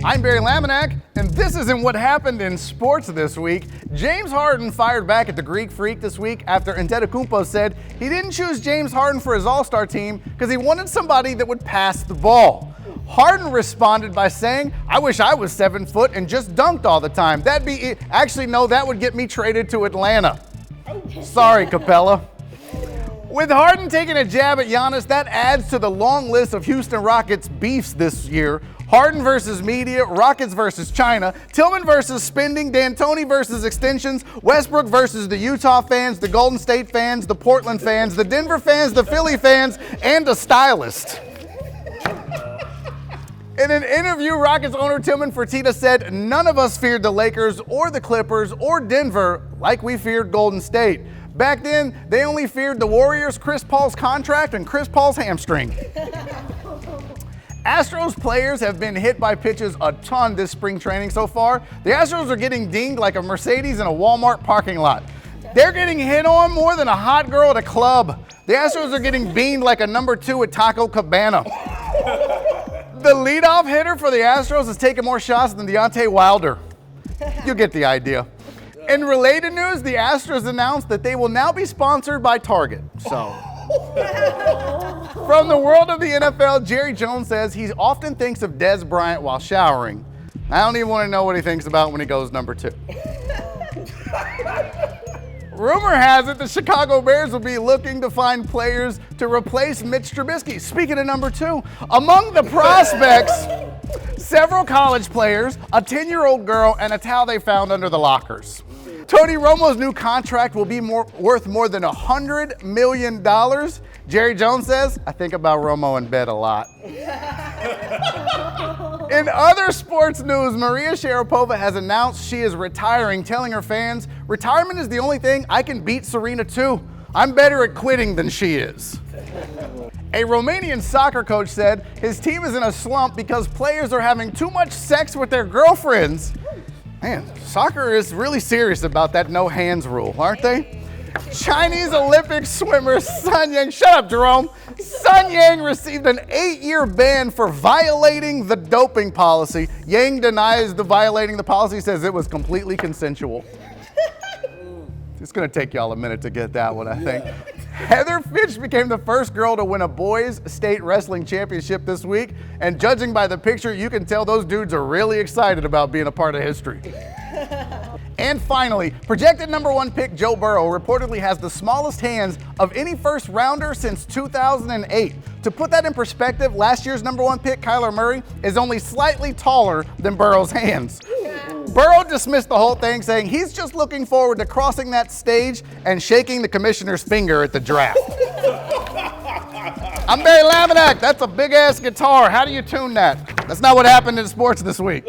I'm Barry Laminack, and this isn't what happened in sports this week. James Harden fired back at the Greek Freak this week after Antetokounmpo said he didn't choose James Harden for his All-Star team because he wanted somebody that would pass the ball. Harden responded by saying, "I wish I was 7 foot and just dunked all the time. That'd be it. Actually, no, that would get me traded to Atlanta." Sorry, Capella. With Harden taking a jab at Giannis, that adds to the long list of Houston Rockets beefs this year. Harden versus media, Rockets versus China, Tillman versus spending, D'Antoni versus extensions, Westbrook versus the Utah fans, the Golden State fans, the Portland fans, the Denver fans, the Philly fans, and a stylist. In an interview, Rockets owner Tillman Fertitta said, "None of us feared the Lakers or the Clippers or Denver like we feared Golden State. Back then, they only feared the Warriors, Chris Paul's contract, and Chris Paul's hamstring." Astros players have been hit by pitches a ton this spring training so far. The Astros are getting dinged like a Mercedes in a Walmart parking lot. They're getting hit on more than a hot girl at a club. The Astros are getting beamed like a number 2 at Taco Cabana. The leadoff hitter for the Astros has taken more shots than Deontay Wilder. You get the idea. In related news, the Astros announced that they will now be sponsored by Target. From the world of the NFL, Jerry Jones says he often thinks of Des Bryant while showering. I don't even want to know what he thinks about when he goes number 2. Rumor has it the Chicago Bears will be looking to find players to replace Mitch Trubisky. Speaking of number 2, among the prospects, several college players, a 10-year-old girl, and a towel they found under the lockers. Tony Romo's new contract will be worth more than $100 million. Jerry Jones says, "I think about Romo in bed a lot." In other sports news, Maria Sharapova has announced she is retiring, telling her fans, "Retirement is the only thing I can beat Serena to. I'm better at quitting than she is." A Romanian soccer coach said his team is in a slump because players are having too much sex with their girlfriends. Man, soccer is really serious about that no hands rule, aren't they? Chinese Olympic swimmer Sun Yang, shut up, Jerome. Sun Yang received an 8-year ban for violating the doping policy. Yang denies violating the policy, says it was completely consensual. It's gonna take y'all a minute to get that one, I think. Heather Fitch became the first girl to win a boys' state wrestling championship this week, and judging by the picture, you can tell those dudes are really excited about being a part of history. And finally, projected number 1 pick Joe Burrow reportedly has the smallest hands of any first rounder since 2008. To put that in perspective, last year's number 1 pick Kyler Murray is only slightly taller than Burrow's hands. Burrow dismissed the whole thing, saying he's just looking forward to crossing that stage and shaking the commissioner's finger at the draft. I'm Barry Laminack. That's a big-ass guitar. How do you tune that? That's not what happened in sports this week.